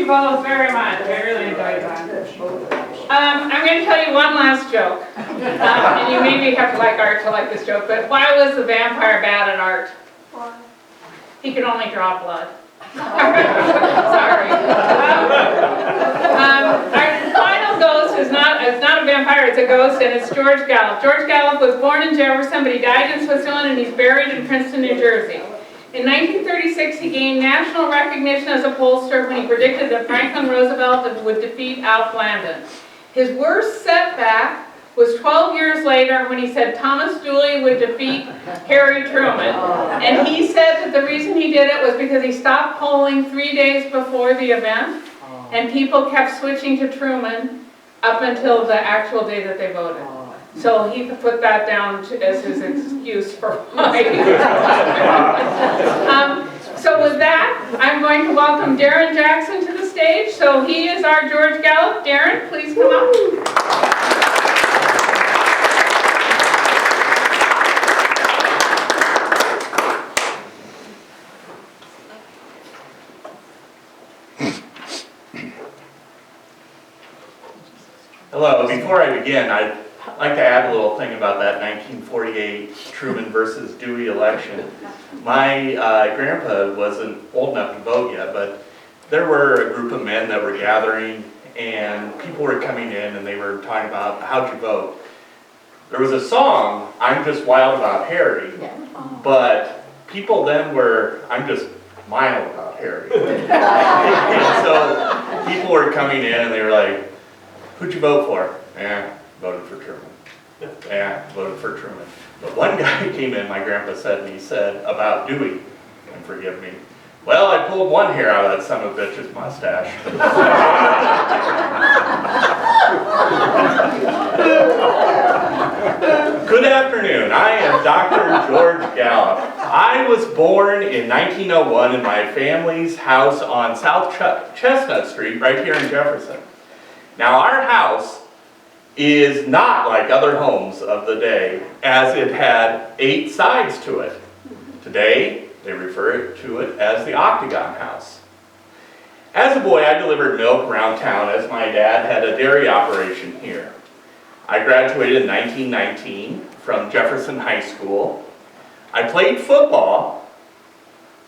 both very much. I really enjoyed that. I'm going to tell you one last joke. And you maybe have to like art to like this joke, but why was the vampire bad at art? He could only draw blood. Sorry. Our final ghost is not a vampire, it's a ghost, and it's George Gallup. George Gallup was born in Jefferson, but he died in Switzerland, and he's buried in Princeton, New Jersey. In 1936, he gained national recognition as a pollster when he predicted that Franklin Roosevelt would defeat Alf Landon. His worst setback was 12 years later when he said Thomas Dooley would defeat Harry Truman. And he said that the reason he did it was because he stopped polling 3 days before the event, and people kept switching to Truman up until the actual day that they voted. So he put that down as his excuse for why. So with that, I'm going to welcome Darren Jackson to the stage. So he is our George Gallup. Darren, please come up. Hello, before I begin, I'd like to add a little thing about that 1948 Truman versus Dewey election. My grandpa wasn't old enough to vote yet, but there were a group of men that were gathering and people were coming in and they were talking about how'd you vote. There was a song, I'm Just Wild About Harry, but people then were, I'm just mild about Harry. And so people were coming in and they were like, who'd you vote for? Voted for Truman. Voted for Truman. But one guy came in, my grandpa said, and he said about Dewey, and forgive me, well, I pulled one hair out of that son of a bitch's mustache. Good afternoon, I am Dr. George Gallup. I was born in 1901 in my family's house on South Chestnut Street, right here in Jefferson. Now our house is not like other homes of the day, as it had 8 sides to it. Today, they refer to it as the Octagon House. As a boy, I delivered milk around town as my dad had a dairy operation here. I graduated in 1919 from Jefferson High School. I played football,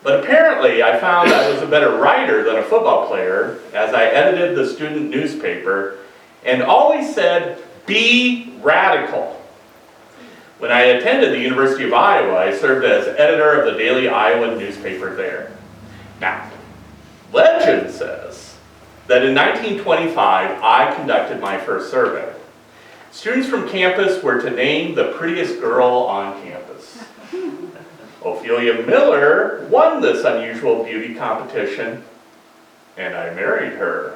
but apparently I found I was a better writer than a football player as I edited the student newspaper and always said, be radical. When I attended the University of Iowa, I served as editor of the daily Iowa newspaper there. Now, legend says that in 1925, I conducted my first survey. Students from campus were to name the prettiest girl on campus. Ophelia Miller won this unusual beauty competition, and I married her.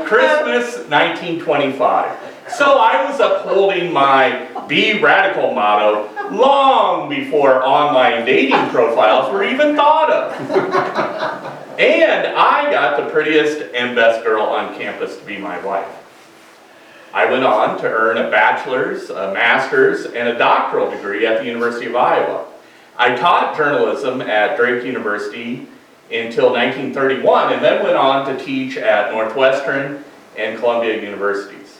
Christmas 1925. So I was upholding my Be Radical motto long before online dating profiles were even thought of. And I got the prettiest and best girl on campus to be my wife. I went on to earn a bachelor's, a master's, and a doctoral degree at the University of Iowa. I taught journalism at Drake University until 1931 and then went on to teach at Northwestern and Columbia Universities.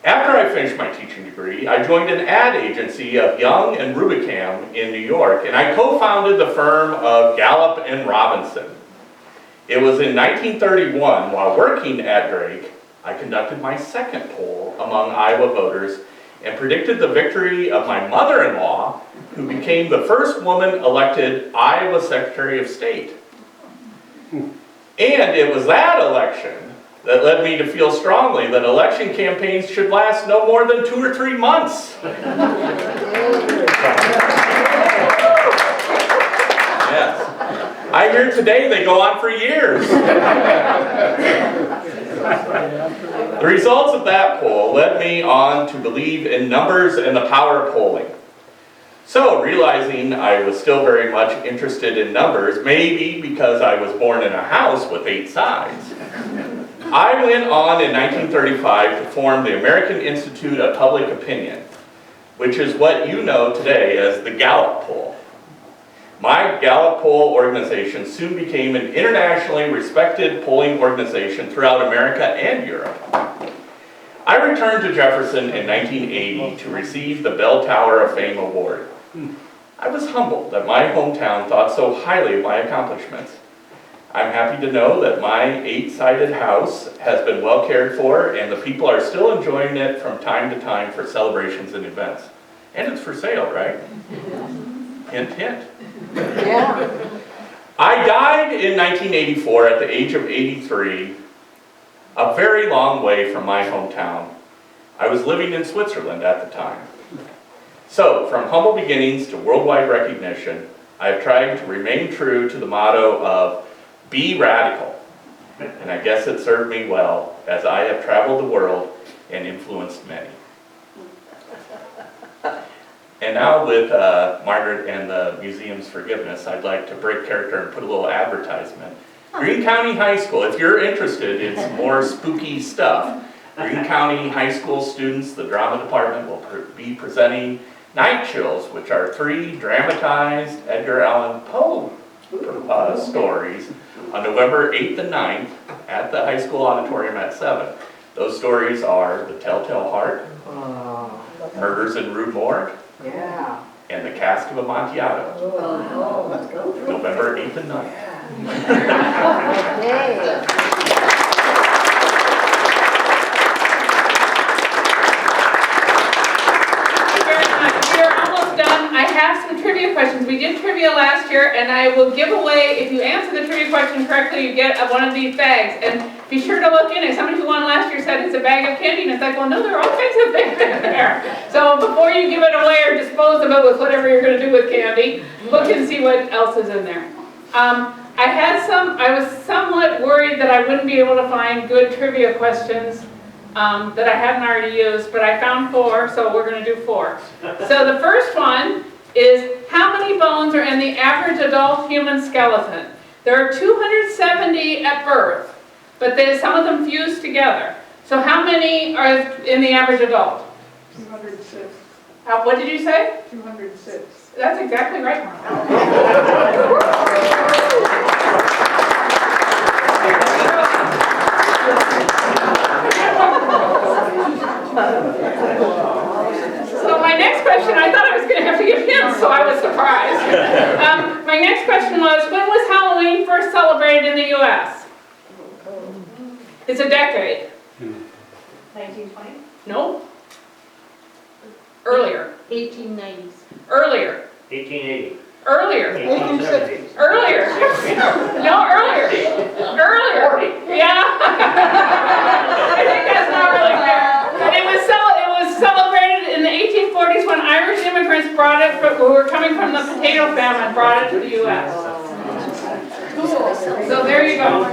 After I finished my teaching degree, I joined an ad agency of Young and Rubicam in New York, and I co-founded the firm of Gallup and Robinson. It was in 1931, while working at Drake, I conducted my second poll among Iowa voters and predicted the victory of my mother-in-law, who became the first woman elected Iowa Secretary of State. And it was that election that led me to feel strongly that election campaigns should last no more than 2 or 3 months. Yes. I hear today they go on for years. The results of that poll led me on to believe in numbers and the power of polling. So, realizing I was still very much interested in numbers, maybe because I was born in a house with 8 sides, I went on in 1935 to form the American Institute of Public Opinion, which is what you know today as the Gallup poll. My Gallup poll organization soon became an internationally respected polling organization throughout America and Europe. I returned to Jefferson in 1980 to receive the Bell Tower of Fame Award. I was humbled that my hometown thought so highly of my accomplishments. I'm happy to know that my 8-sided house has been well cared for and the people are still enjoying it from time to time for celebrations and events. And it's for sale, right? Hint, hint. Yeah. I died in 1984 at the age of 83, a very long way from my hometown. I was living in Switzerland at the time. So, from humble beginnings to worldwide recognition, I have tried to remain true to the motto of be radical. And I guess it served me well as I have traveled the world and influenced many. And now with Margaret and the museum's forgiveness, I'd like to break character and put a little advertisement. Greene County High School, if you're interested in some more spooky stuff, Greene County High School students, the drama department will be presenting Night Chills, which are 3 dramatized Edgar Allan Poe stories on November 8th and 9th at the high school auditorium at 7. Those stories are The Telltale Heart, Murders in Rue Morgue, Yeah. and The Cask of Amontillado. November 8th and 9th. Yay. I have some trivia questions. We did trivia last year, and I will give away, if you answer the trivia question correctly, you get one of these bags. And be sure to look in it. Somebody who won last year said it's a bag of candy, and it's like, well, no, there are all kinds of things in there. So before you give it away or dispose of it with whatever you're going to do with candy, look and see what else is in there. I was somewhat worried that I wouldn't be able to find good trivia questions that I hadn't already used, but I found 4, so we're going to do 4. So the first one is, how many bones are in the average adult human skeleton? There are 270 at birth, but some of them fuse together. So how many are in the average adult? 206. What did you say? 206. That's exactly right, So my next question, I thought I was going to have to give hints, so I was surprised. My next question was, when was Halloween first celebrated in the U.S.? It's a decade. 1920? No? Earlier. 1890s. Earlier. 1880. Earlier. 1870s. Earlier. No, earlier. Earlier. Yeah. I think that's not really fair. But it was celebrated in the 1840s when Irish immigrants brought it, who were coming from the potato famine, brought it to the U.S. So there you go.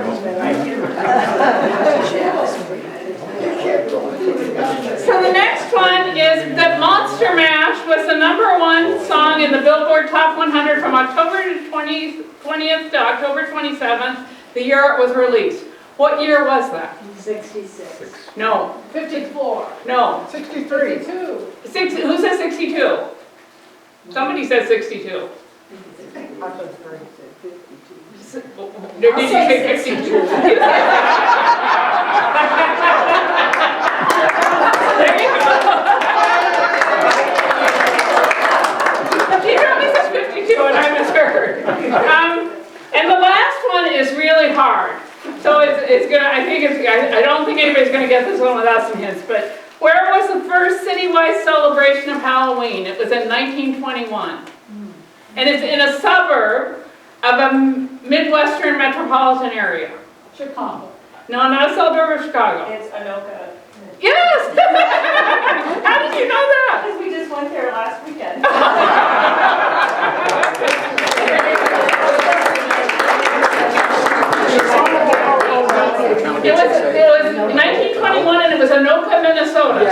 So the next one is that Monster Mash was the #1 song in the Billboard Top 100 from October 20th to October 27th, the year it was released. What year was that? 66. No. 54. No. 63. who says 62? Somebody says 62. Did you say 52? There you go. She probably says 52 and I misheard. And the last one is really hard. So it's gonna, I don't think anybody's gonna get this one without some hints, but where was the first citywide celebration of Halloween? It was in 1921. And it's in a suburb of a Midwestern metropolitan area. Chicago. No, not a suburb of Chicago. It's Anoka. Yes! How did you know that? Because we just went there last weekend. It was 1921 and it was Anoka, Minnesota.